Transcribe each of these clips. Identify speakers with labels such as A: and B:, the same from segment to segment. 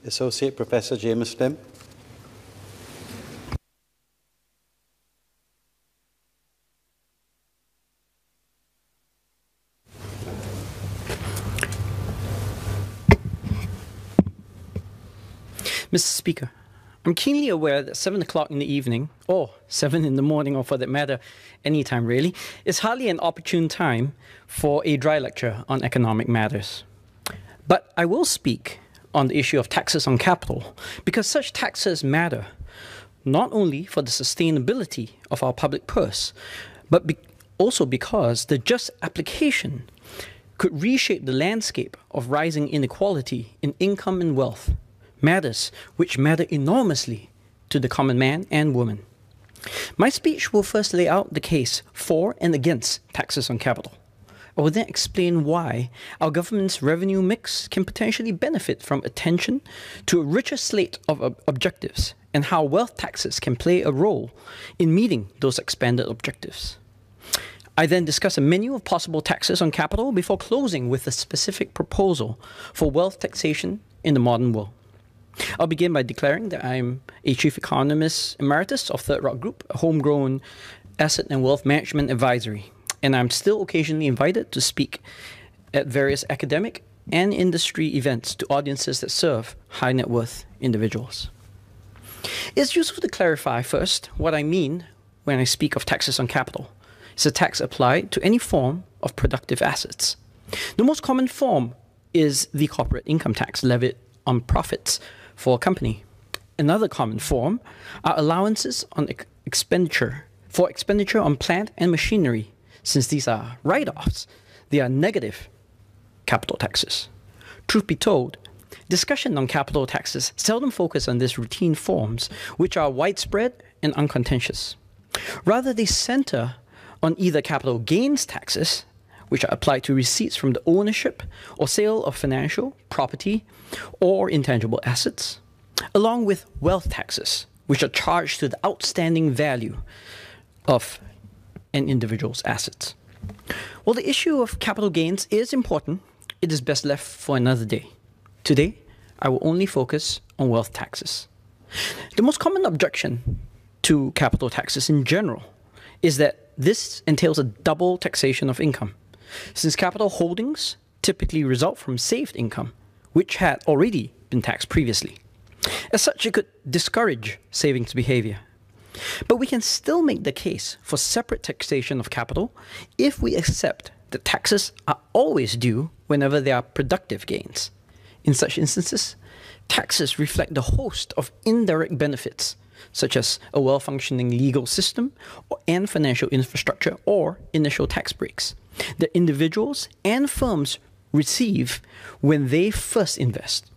A: Associate Professor James Lim.
B: Mr. Speaker, I'm keenly aware that 7 o'clock in the evening, or 7 in the morning, or for that matter, any time really, is hardly an opportune time for a dry lecture on economic matters. But I will speak on the issue of taxes on capital, because such taxes matter not only for the sustainability of our public purse, but also because the just application could reshape the landscape of rising inequality in income and wealth, matters which matter enormously to the common man and woman. My speech will first lay out the case for and against taxes on capital. I will then explain why our government's revenue mix can potentially benefit from attention to a richer slate of objectives and how wealth taxes can play a role in meeting those expanded objectives. I then discuss a menu of possible taxes on capital before closing with a specific proposal for wealth taxation in the modern world. I'll begin by declaring that I'm a Chief Economist Emeritus of Third Rock Group, a homegrown asset and wealth management advisory, and I'm still occasionally invited to speak at various academic and industry events to audiences that serve high net worth individuals. It's useful to clarify first what I mean when I speak of taxes on capital. It's a tax applied to any form of productive assets. The most common form is the corporate income tax levied on profits for a company. Another common form are allowances on expenditure on plant and machinery. Since these are write-offs, they are negative capital taxes. Truth be told, discussion on capital taxes seldom focus on these routine forms, which are widespread and uncontentious. Rather, they center on either capital gains taxes, which are applied to receipts from the ownership or sale of financial, property, or intangible assets, along with wealth taxes, which are charged to the outstanding value of an individual's assets. While the issue of capital gains is important, it is best left for another day. Today, I will only focus on wealth taxes. The most common objection to capital taxes in general is that this entails a double taxation of income, since capital holdings typically result from saved income, which had already been taxed previously. As such, it could discourage savings behavior. But we can still make the case for separate taxation of capital if we accept that taxes are always due whenever there are productive gains. In such instances, taxes reflect the host of indirect benefits, such as a well-functioning legal system and financial infrastructure or initial tax breaks, that individuals and firms receive when they first invest.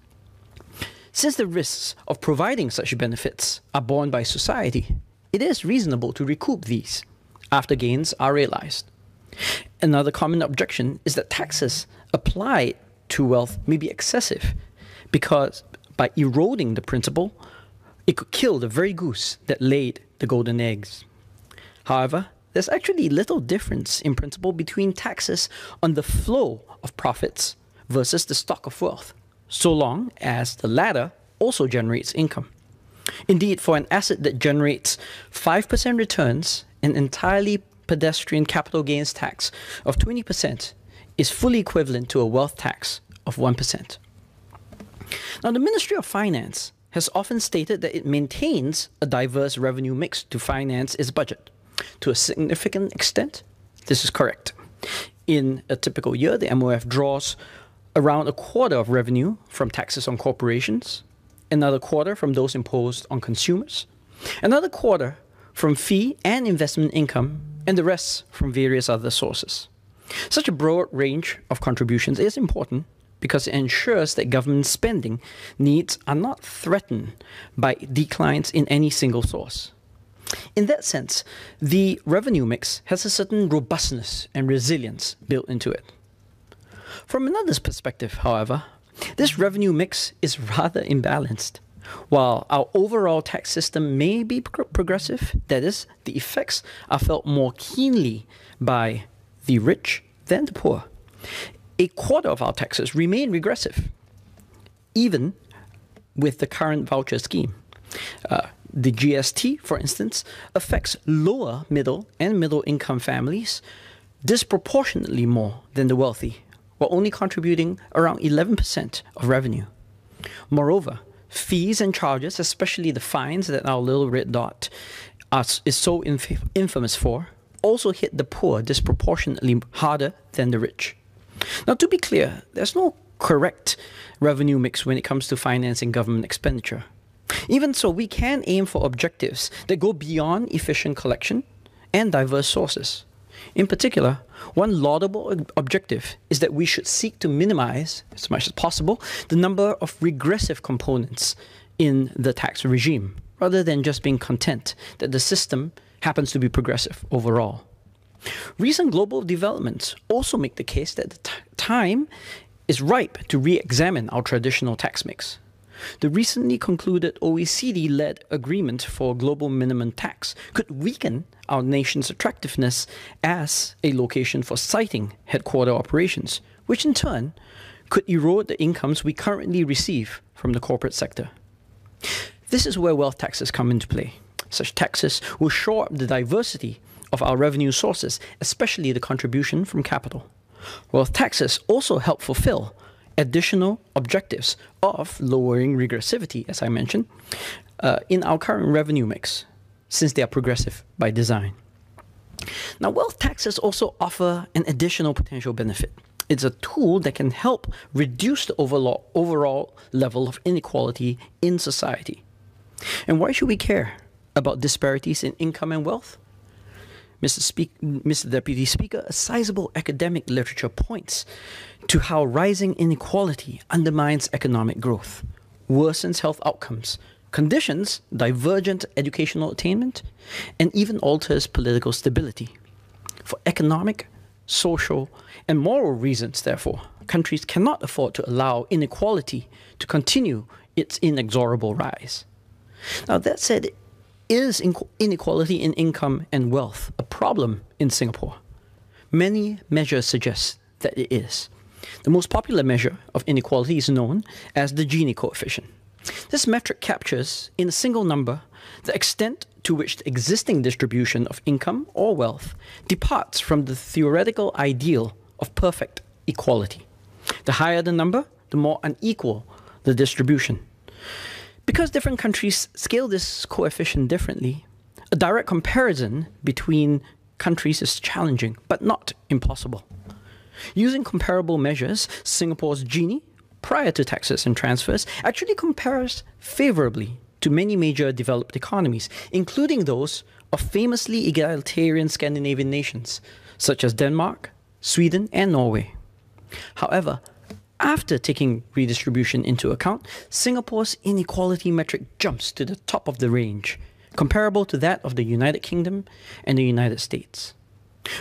B: Since the risks of providing such benefits are borne by society, it is reasonable to recoup these after gains are realized. Another common objection is that taxes applied to wealth may be excessive because by eroding the principle, it could kill the very goose that laid the golden eggs. However, there's actually little difference in principle between taxes on the flow of profits versus the stock of wealth, so long as the latter also generates income. Indeed, for an asset that generates 5% returns, an entirely pedestrian capital gains tax of 20% is fully equivalent to a wealth tax of 1%. Now, the Ministry of Finance has often stated that it maintains a diverse revenue mix to finance its budget. To a significant extent, this is correct. In a typical year, the MOF draws around a quarter of revenue from taxes on corporations, another quarter from those imposed on consumers, another quarter from fee and investment income, and the rest from various other sources. Such a broad range of contributions is important because it ensures that government spending needs are not threatened by declines in any single source. In that sense, the revenue mix has a certain robustness and resilience built into it. From another perspective, however, this revenue mix is rather imbalanced. While our overall tax system may be progressive, that is, the effects are felt more keenly by the rich than the poor, a quarter of our taxes remain regressive, even with the current voucher scheme. The GST, for instance, affects lower middle and middle income families disproportionately more than the wealthy, while only contributing around 11% of revenue. Moreover, fees and charges, especially the fines that our little red dot is so infamous for, also hit the poor disproportionately harder than the rich. Now, to be clear, there's no correct revenue mix when it comes to financing government expenditure. Even so, we can aim for objectives that go beyond efficient collection and diverse sources. In particular, one laudable objective is that we should seek to minimize, as much as possible, the number of regressive components in the tax regime, rather than just being content that the system happens to be progressive overall. Recent global developments also make the case that the time is ripe to re-examine our traditional tax mix. The recently concluded OECD-led agreement for global minimum tax could weaken our nation's attractiveness as a location for siting headquarter operations, which in turn could erode the incomes we currently receive from the corporate sector. This is where wealth taxes come into play. Such taxes will shore up the diversity of our revenue sources, especially the contribution from capital. Wealth taxes also help fulfill additional objectives of lowering regressivity, as I mentioned, in our current revenue mix, since they are progressive by design. Now, wealth taxes also offer an additional potential benefit. It's a tool that can help reduce the overall level of inequality in society. And why should we care about disparities in income and wealth? Mr. Deputy Speaker, a sizable academic literature points to how rising inequality undermines economic growth, worsens health outcomes, conditions divergent educational attainment, and even alters political stability. For economic, social, and moral reasons, therefore, countries cannot afford to allow inequality to continue its inexorable rise. Now, that said, is inequality in income and wealth a problem in Singapore? Many measures suggest that it is. The most popular measure of inequality is known as the Gini coefficient. This metric captures, in a single number, the extent to which the existing distribution of income or wealth departs from the theoretical ideal of perfect equality. The higher the number, the more unequal the distribution. Because different countries scale this coefficient differently, a direct comparison between countries is challenging, but not impossible. Using comparable measures, Singapore's Gini, prior to taxes and transfers, actually compares favorably to many major developed economies, including those of famously egalitarian Scandinavian nations, such as Denmark, Sweden, and Norway. However, after taking redistribution into account, Singapore's inequality metric jumps to the top of the range, comparable to that of the United Kingdom and the United States.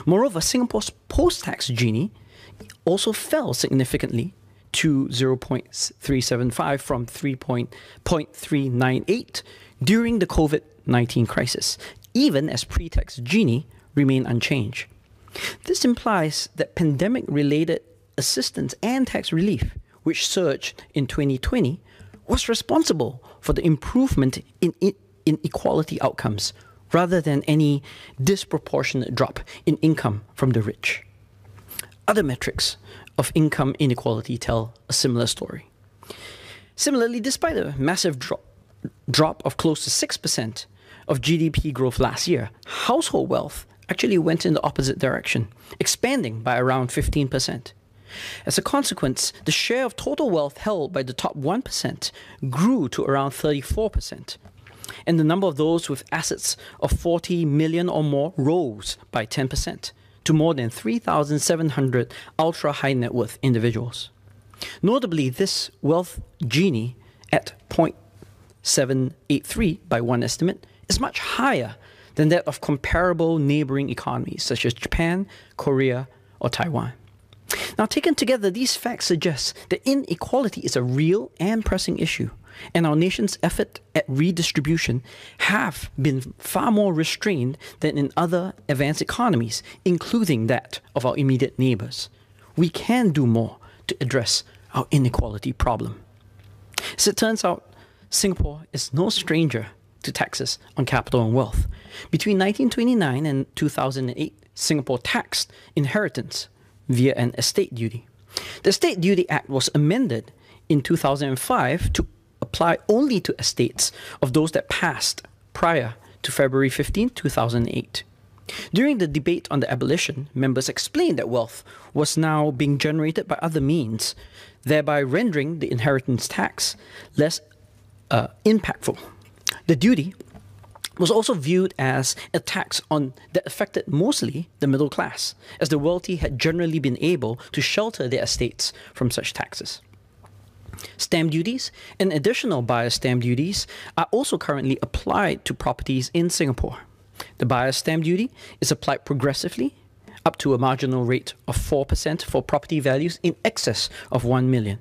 B: Moreover, Singapore's post-tax Gini also fell significantly to 0.375 from 3.398 during the COVID-19 crisis, even as pre-tax Gini remained unchanged. This implies that pandemic-related assistance and tax relief, which surged in 2020, was responsible for the improvement in equality outcomes rather than any disproportionate drop in income from the rich. Other metrics of income inequality tell a similar story. Similarly, despite a massive drop of close to 6% of GDP growth last year, household wealth actually went in the opposite direction, expanding by around 15%. As a consequence, the share of total wealth held by the top 1% grew to around 34%, and the number of those with assets of 40 million or more rose by 10% to more than 3,700 ultra-high net worth individuals. Notably, this wealth Gini at 0.783 by one estimate is much higher than that of comparable neighboring economies such as Japan, Korea, or Taiwan. Now, taken together, these facts suggest that inequality is a real and pressing issue, and our nation's effort at redistribution have been far more restrained than in other advanced economies, including that of our immediate neighbors. We can do more to address our inequality problem. As it turns out, Singapore is no stranger to taxes on capital and wealth. Between 1929 and 2008, Singapore taxed inheritance via an estate duty. The Estate Duty Act was amended in 2005 to apply only to estates of those that passed prior to February 15, 2008. During the debate on the abolition, members explained that wealth was now being generated by other means, thereby rendering the inheritance tax less impactful. The duty was also viewed as a tax that affected mostly the middle class, as the wealthy had generally been able to shelter their estates from such taxes. Stamp duties and additional buyer's stamp duties are also currently applied to properties in Singapore. The buyer's stamp duty is applied progressively up to a marginal rate of 4% for property values in excess of 1 million.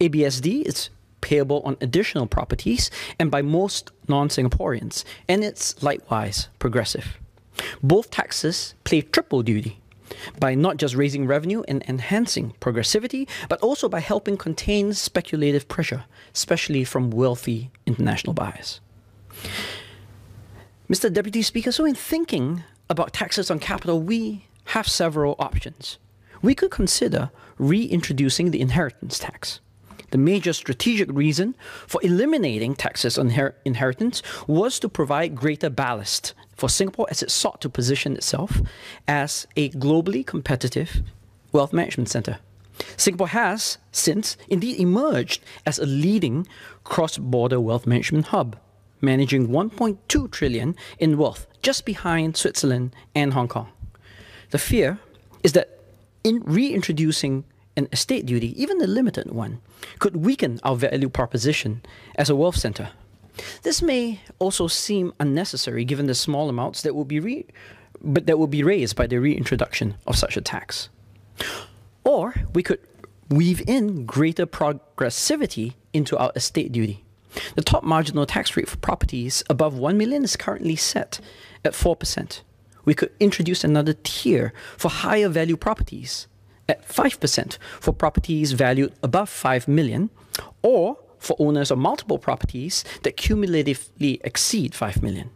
B: ABSD is payable on additional properties and by most non-Singaporeans, and it's likewise progressive. Both taxes play triple duty by not just raising revenue and enhancing progressivity, but also by helping contain speculative pressure, especially from wealthy international buyers. Mr. Deputy Speaker, so in thinking about taxes on capital, we have several options. We could consider reintroducing the inheritance tax. The major strategic reason for eliminating taxes on inheritance was to provide greater ballast for Singapore as it sought to position itself as a globally competitive wealth management center. Singapore has since indeed emerged as a leading cross-border wealth management hub, managing 1.2 trillion in wealth, just behind Switzerland and Hong Kong. The fear is that in reintroducing an estate duty, even a limited one, could weaken our value proposition as a wealth center. This may also seem unnecessary given the small amounts that will be raised by the reintroduction of such a tax. Or we could weave in greater progressivity into our estate duty. The top marginal tax rate for properties above 1 million is currently set at 4%. We could introduce another tier for higher value properties at 5% for properties valued above 5 million, or for owners of multiple properties that cumulatively exceed 5 million.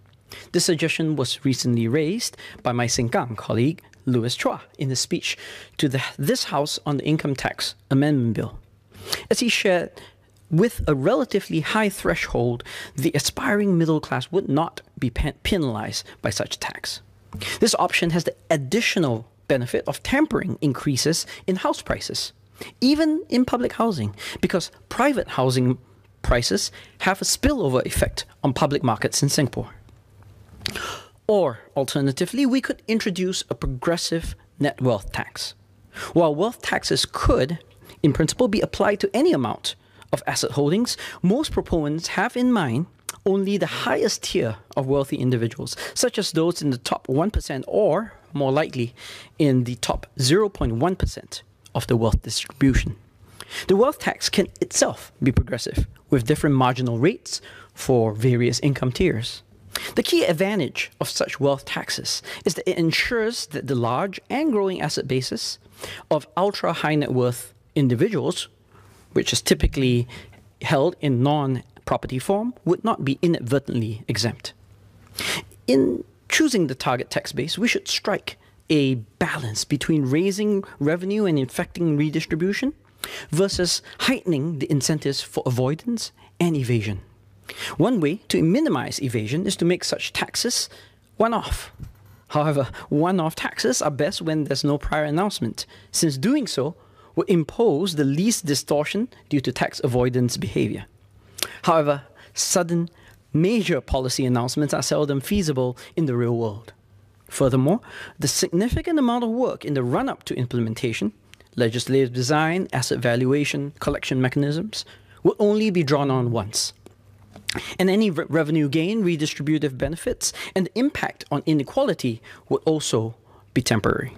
B: This suggestion was recently raised by my Sengkang colleague, Louis Chua, in a speech to this House on the Income Tax Amendment Bill. As he shared, with a relatively high threshold, the aspiring middle class would not be penalized by such tax. This option has the additional benefit of tempering increases in house prices, even in public housing, because private housing prices have a spillover effect on public markets in Singapore. Or, alternatively, we could introduce a progressive net wealth tax. While wealth taxes could, in principle, be applied to any amount of asset holdings, most proponents have in mind only the highest tier of wealthy individuals, such as those in the top 1% or, more likely, in the top 0.1% of the wealth distribution. The wealth tax can itself be progressive, with different marginal rates for various income tiers. The key advantage of such wealth taxes is that it ensures that the large and growing asset bases of ultra-high net worth individuals, which is typically held in non-property form, would not be inadvertently exempt. In choosing the target tax base, we should strike a balance between raising revenue and effecting redistribution versus heightening the incentives for avoidance and evasion. One way to minimize evasion is to make such taxes one-off. However, one-off taxes are best when there's no prior announcement, since doing so would impose the least distortion due to tax avoidance behavior. However, sudden major policy announcements are seldom feasible in the real world. Furthermore, the significant amount of work in the run-up to implementation, legislative design, asset valuation, collection mechanisms, will only be drawn on once. And any revenue gain, redistributive benefits, and the impact on inequality would also be temporary.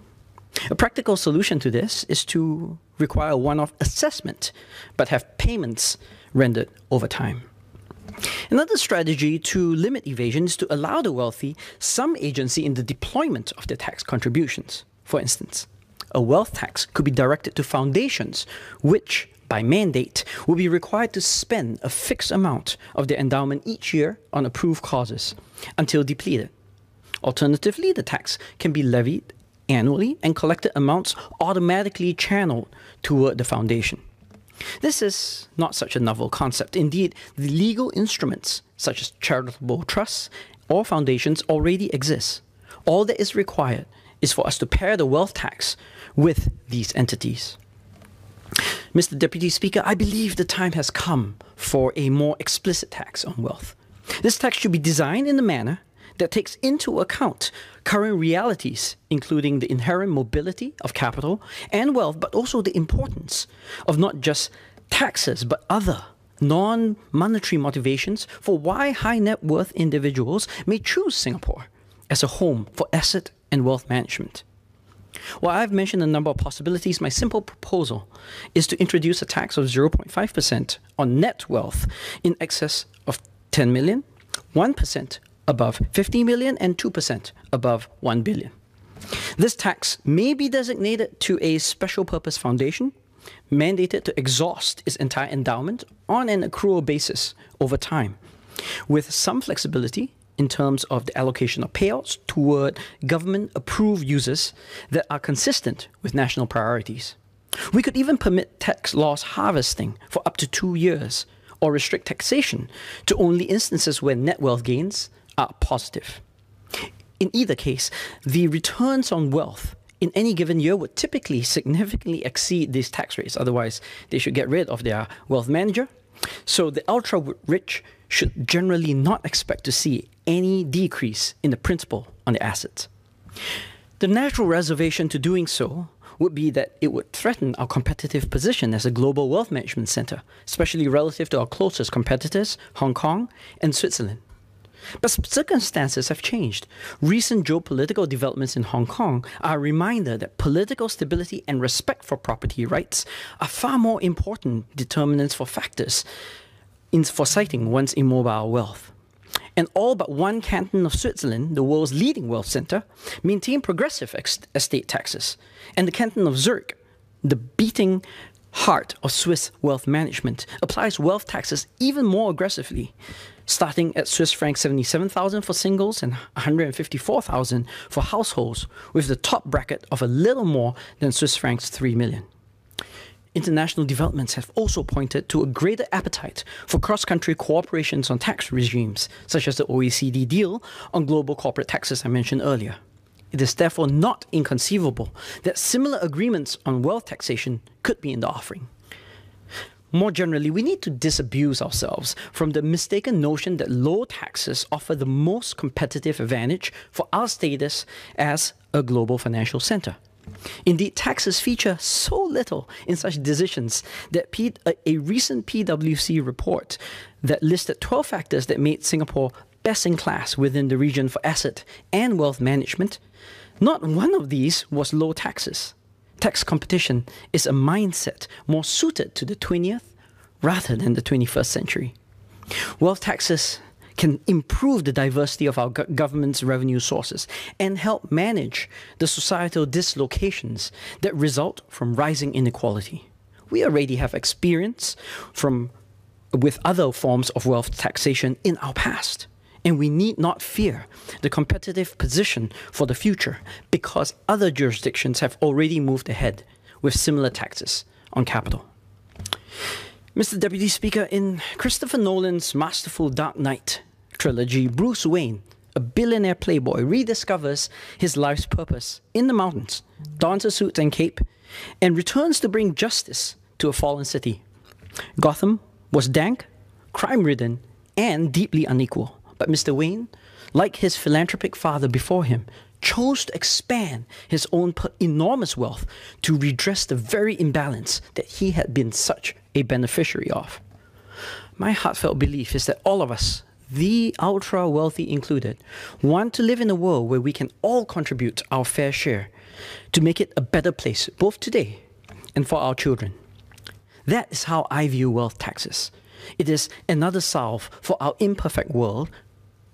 B: A practical solution to this is to require one-off assessment, but have payments rendered over time. Another strategy to limit evasion is to allow the wealthy some agency in the deployment of their tax contributions. For instance, a wealth tax could be directed to foundations which, by mandate, will be required to spend a fixed amount of their endowment each year on approved causes until depleted. Alternatively, the tax can be levied annually and collected amounts automatically channeled toward the foundation. This is not such a novel concept. Indeed, the legal instruments, such as charitable trusts or foundations, already exist. All that is required is for us to pair the wealth tax with these entities. Mr. Deputy Speaker, I believe the time has come for a more explicit tax on wealth. This tax should be designed in a manner that takes into account current realities, including the inherent mobility of capital and wealth, but also the importance of not just taxes, but other non-monetary motivations for why high net worth individuals may choose Singapore as a home for asset and wealth management. While I've mentioned a number of possibilities, my simple proposal is to introduce a tax of 0.5% on net wealth in excess of 10 million, 1% above 50 million, and 2% above 1 billion. This tax may be designated to a special purpose foundation, mandated to exhaust its entire endowment on an accrual basis over time, with some flexibility in terms of the allocation of payouts toward government-approved uses that are consistent with national priorities. We could even permit tax loss harvesting for up to 2 years, or restrict taxation to only instances where net wealth gains are positive. In either case, the returns on wealth in any given year would typically significantly exceed these tax rates. Otherwise, they should get rid of their wealth manager. So the ultra-rich should generally not expect to see any decrease in the principal on the assets. The natural reservation to doing so would be that it would threaten our competitive position as a global wealth management center, especially relative to our closest competitors, Hong Kong and Switzerland. But circumstances have changed. Recent geopolitical developments in Hong Kong are a reminder that political stability and respect for property rights are far more important determinants for factors in citing one's immobile wealth. And all but one canton of Switzerland, the world's leading wealth center, maintain progressive estate taxes. And the canton of Zurich, the beating heart of Swiss wealth management, applies wealth taxes even more aggressively, starting at Swiss franc 77,000 for singles and 154,000 for households, with the top bracket of a little more than Swiss francs 3 million. International developments have also pointed to a greater appetite for cross-country cooperations on tax regimes, such as the OECD deal on global corporate taxes I mentioned earlier. It is therefore not inconceivable that similar agreements on wealth taxation could be in the offering. More generally, we need to disabuse ourselves from the mistaken notion that low taxes offer the most competitive advantage for our status as a global financial center. Indeed, taxes feature so little in such decisions that a recent PwC report that listed 12 factors that made Singapore best in class within the region for asset and wealth management, not one of these was low taxes. Tax competition is a mindset more suited to the 20th rather than the 21st century. Wealth taxes can improve the diversity of our government's revenue sources and help manage the societal dislocations that result from rising inequality. We already have experience with other forms of wealth taxation in our past, and we need not fear the competitive position for the future because other jurisdictions have already moved ahead with similar taxes on capital. Mr. Deputy Speaker, in Christopher Nolan's masterful Dark Knight trilogy, Bruce Wayne, a billionaire playboy, rediscovers his life's purpose in the mountains, dons a suit and cape, and returns to bring justice to a fallen city. Gotham was dank, crime-ridden, and deeply unequal. But Mr. Wayne, like his philanthropic father before him, chose to expand his own enormous wealth to redress the very imbalance that he had been such a beneficiary of. My heartfelt belief is that all of us, the ultra-wealthy included, want to live in a world where we can all contribute our fair share to make it a better place, both today and for our children. That is how I view wealth taxes. It is another salve for our imperfect world,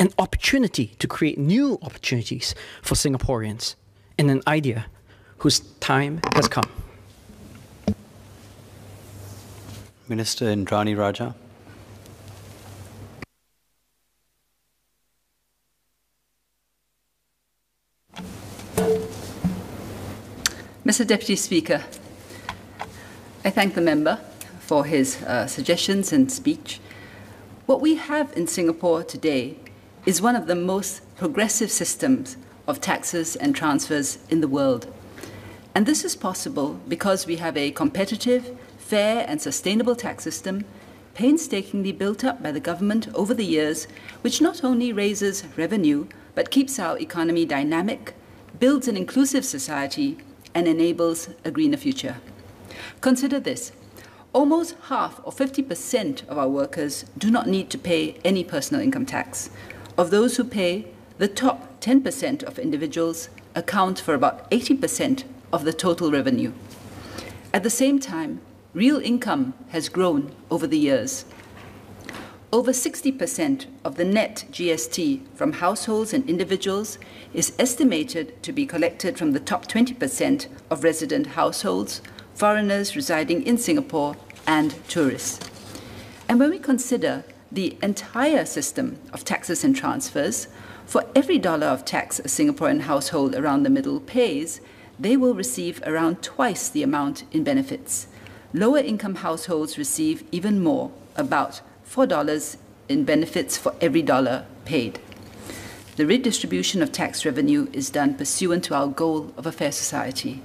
B: an opportunity to create new opportunities for Singaporeans, and an idea whose time has come.
A: Minister Indrani Raja.
C: Mr. Deputy Speaker, I thank the member for his suggestions and speech. What we have in Singapore today is one of the most progressive systems of taxes and transfers in the world. And this is possible because we have a competitive, fair and sustainable tax system painstakingly built up by the government over the years, which not only raises revenue, but keeps our economy dynamic, builds an inclusive society, and enables a greener future. Consider this. Almost half, or 50% of our workers do not need to pay any personal income tax. Of those who pay, the top 10% of individuals account for about 80% of the total revenue. At the same time, real income has grown over the years. Over 60% of the net GST from households and individuals is estimated to be collected from the top 20% of resident households, foreigners residing in Singapore, and tourists. And when we consider the entire system of taxes and transfers, for every dollar of tax a Singaporean household around the middle pays, they will receive around twice the amount in benefits. Lower income households receive even more, about $4 in benefits for every dollar paid. The redistribution of tax revenue is done pursuant to our goal of a fair society.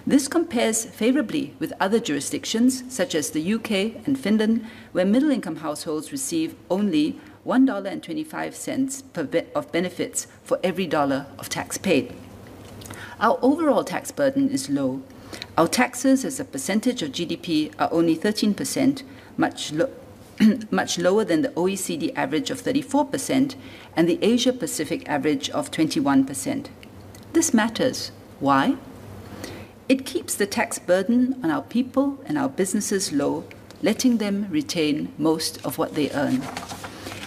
C: This compares favorably with other jurisdictions, such as the UK and Finland, where middle-income households receive only $1.25 of benefits for every dollar of tax paid. Our overall tax burden is low. Our taxes as a percentage of GDP are only 13%, much lower than the OECD average of 34% and the Asia-Pacific average of 21%. This matters. Why? It keeps the tax burden on our people and our businesses low, letting them retain most of what they earn.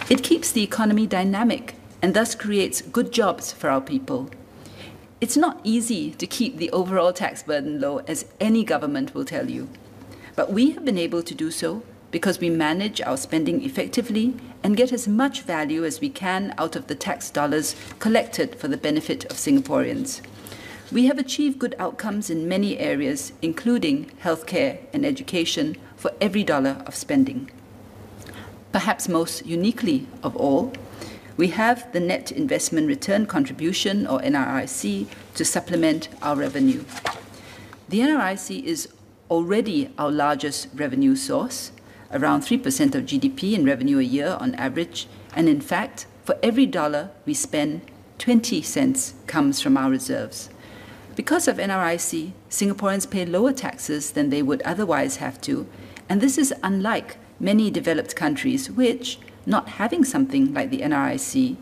C: It keeps the economy dynamic and thus creates good jobs for our people. It's not easy to keep the overall tax burden low, as any government will tell you. But we have been able to do so because we manage our spending effectively and get as much value as we can out of the tax dollars collected for the benefit of Singaporeans. We have achieved good outcomes in many areas, including healthcare and education, for every dollar of spending. Perhaps most uniquely of all, we have the Net Investment Return Contribution, or NRIC, to supplement our revenue. The NRIC is already our largest revenue source, around 3% of GDP in revenue a year on average, and in fact, for every dollar we spend, 20 cents comes from our reserves. Because of NRIC, Singaporeans pay lower taxes than they would otherwise have to, and this is unlike many developed countries which, not having something like the NRIC,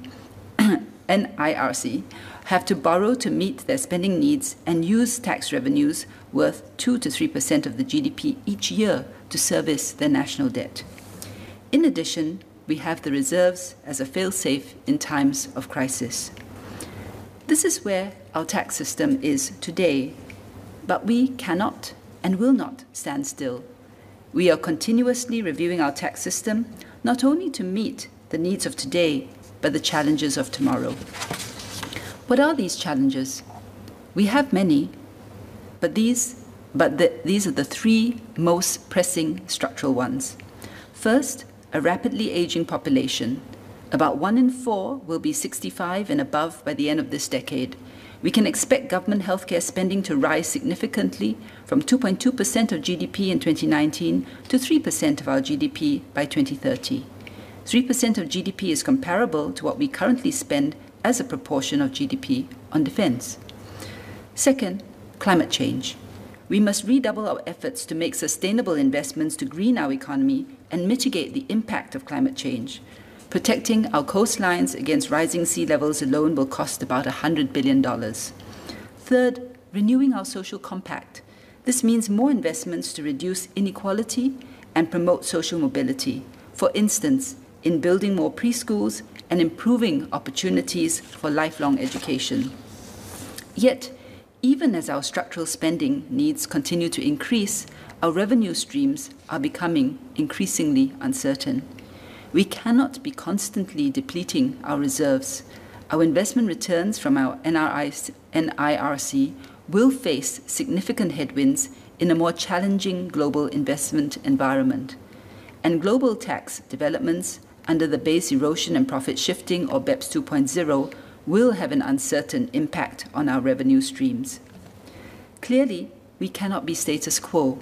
C: NIRC, have to borrow to meet their spending needs and use tax revenues worth 2 to 3% of the GDP each year to service their national debt. In addition, we have the reserves as a fail-safe in times of crisis. This is where our tax system is today, but we cannot and will not stand still. We are continuously reviewing our tax system, not only to meet the needs of today, but the challenges of tomorrow. What are these challenges? We have many, but these are the three most pressing structural ones. First, a rapidly aging population. About 1 in 4 will be 65 and above by the end of this decade. We can expect government healthcare spending to rise significantly from 2.2% of GDP in 2019 to 3% of our GDP by 2030. 3% of GDP is comparable to what we currently spend as a proportion of GDP on defense. Second, climate change. We must redouble our efforts to make sustainable investments to green our economy and mitigate the impact of climate change. Protecting our coastlines against rising sea levels alone will cost about $100 billion. Third, renewing our social compact. This means more investments to reduce inequality and promote social mobility. For instance, in building more preschools and improving opportunities for lifelong education. Yet, even as our structural spending needs continue to increase, our revenue streams are becoming increasingly uncertain. We cannot be constantly depleting our reserves. Our investment returns from our NIRC will face significant headwinds in a more challenging global investment environment. And global tax developments under the Base Erosion and Profit Shifting, or BEPS 2.0, will have an uncertain impact on our revenue streams. Clearly, we cannot be status quo,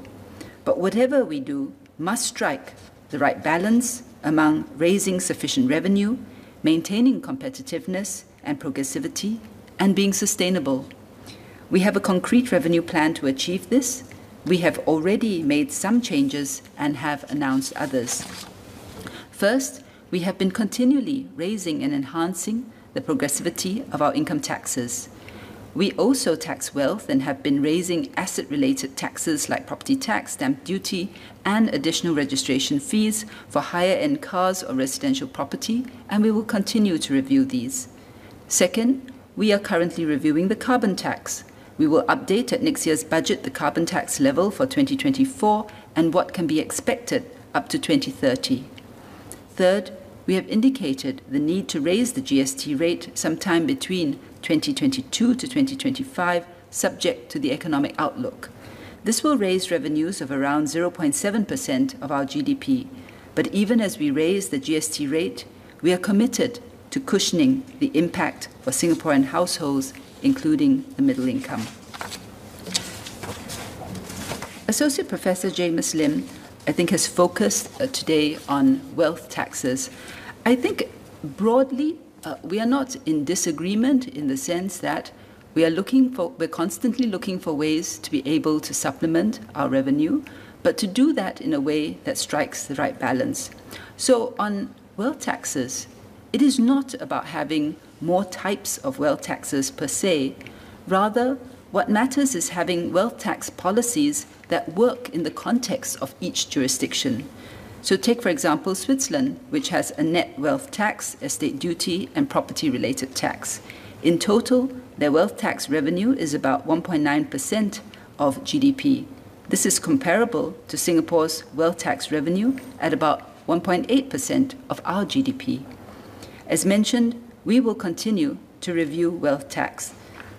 C: but whatever we do must strike the right balance among raising sufficient revenue, maintaining competitiveness and progressivity, and being sustainable. We have a concrete revenue plan to achieve this. We have already made some changes and have announced others. First, we have been continually raising and enhancing the progressivity of our income taxes. We also tax wealth and have been raising asset-related taxes like property tax, stamp duty, and additional registration fees for higher-end cars or residential property, and we will continue to review these. Second, we are currently reviewing the carbon tax. We will update at next year's budget the carbon tax level for 2024 and what can be expected up to 2030. Third, we have indicated the need to raise the GST rate sometime between 2022 to 2025, subject to the economic outlook. This will raise revenues of around 0.7% of our GDP. But even as we raise the GST rate, we are committed to cushioning the impact for Singaporean households, including the middle income. Associate Professor James Lim, I think, has focused today on wealth taxes. I think broadly, we are not in disagreement in the sense that we're constantly looking for ways to be able to supplement our revenue, but to do that in a way that strikes the right balance. So on wealth taxes, it is not about having more types of wealth taxes per se. Rather, what matters is having wealth tax policies that work in the context of each jurisdiction. So take, for example, Switzerland, which has a net wealth tax, estate duty, and property-related tax. In total, their wealth tax revenue is about 1.9% of GDP. This is comparable to Singapore's wealth tax revenue at about 1.8% of our GDP. As mentioned, we will continue to review wealth tax.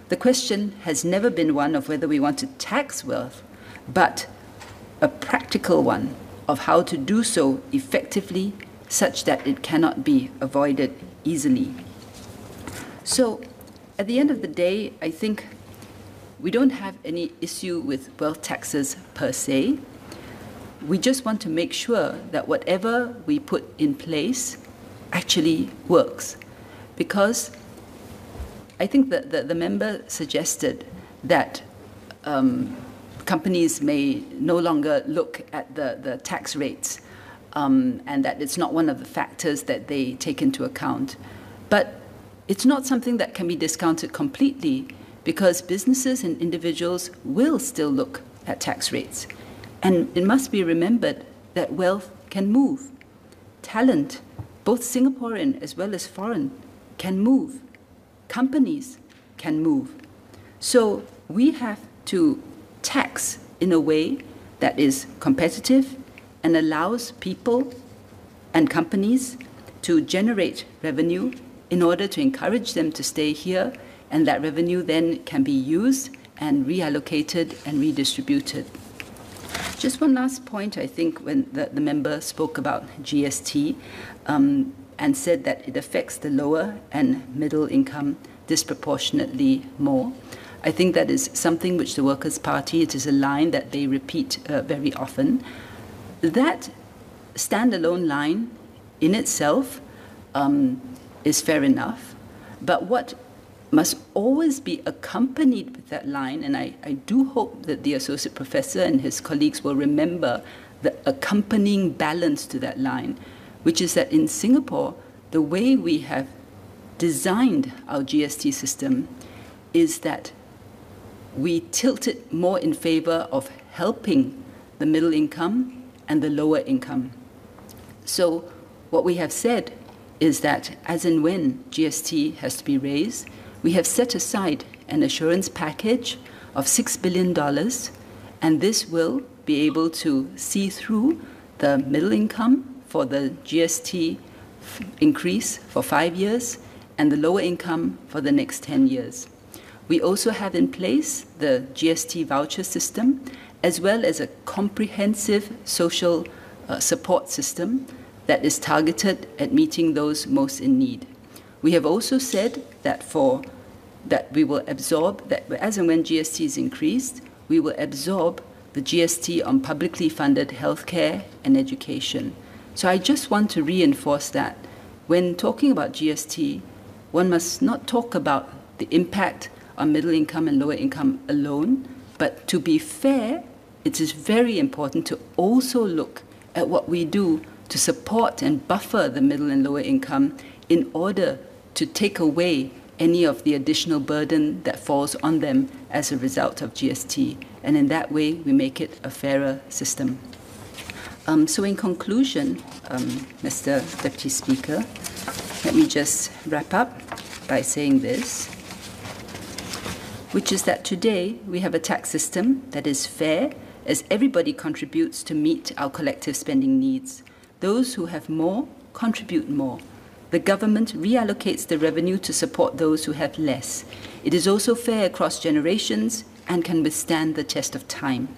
C: The question has never been one of whether we want to tax wealth, but a practical one of how to do so effectively such that it cannot be avoided easily. So, at the end of the day, I think we don't have any issue with wealth taxes per se. We just want to make sure that whatever we put in place actually works. Because I think that the member suggested that companies may no longer look at the tax rates and that it's not one of the factors that they take into account. But it's not something that can be discounted completely because businesses and individuals will still look at tax rates. And it must be remembered that wealth can move. Talent, both Singaporean as well as foreign, can move. Companies can move. So we have to tax in a way that is competitive and allows people and companies to generate revenue in order to encourage them to stay here, and that revenue then can be used and reallocated and redistributed. Just one last point, I think, when the member spoke about GST and said that it affects the lower and middle income disproportionately more. I think that is something which the Workers' Party, it is a line that they repeat very often. That standalone line in itself is fair enough, but what must always be accompanied with that line, and I do hope that the Associate Professor and his colleagues will remember the accompanying balance to that line, which is that in Singapore, the way we have designed our GST system is that we tilt it more in favor of helping the middle income and the lower income. So what we have said is that as and when GST has to be raised, we have set aside an assurance package of $6 billion, and this will be able to see through the middle income for the GST increase for 5 years and the lower income for the next 10 years. We also have in place the GST voucher system, as well as a comprehensive social support system that is targeted at meeting those most in need. We have also said that we will absorb, that as and when GST is increased, we will absorb the GST on publicly funded healthcare and education. So I just want to reinforce that when talking about GST, one must not talk about the impact on middle income and lower income alone, but to be fair, it is very important to also look at what we do to support and buffer the middle and lower income in order to take away any of the additional burden that falls on them as a result of GST. And in that way, we make it a fairer system. So in conclusion, Mr. Deputy Speaker, let me just wrap up by saying this, which is that today we have a tax system that is fair as everybody contributes to meet our collective spending needs. Those who have more contribute more. The government reallocates the revenue to support those who have less. It is also fair across generations and can withstand the test of time.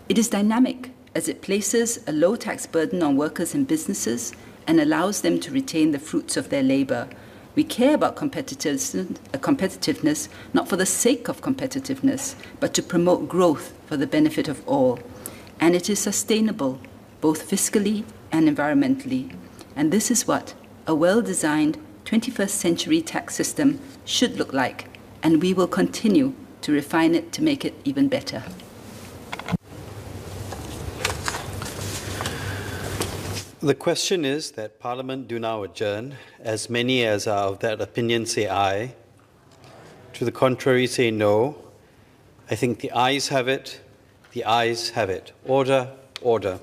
C: It is dynamic as it places a low tax burden on workers and businesses and allows them to retain the fruits of their labor. We care about competitiveness not for the sake of competitiveness, but to promote growth for the benefit of all. And it is sustainable, both fiscally and environmentally. And this is what a well-designed 21st century tax system should look like, and we will continue to refine it to make it even better.
A: The question is that Parliament do now adjourn. As many as are of that opinion say aye. To the contrary say no. I think the ayes have it. The ayes have it. Order, order.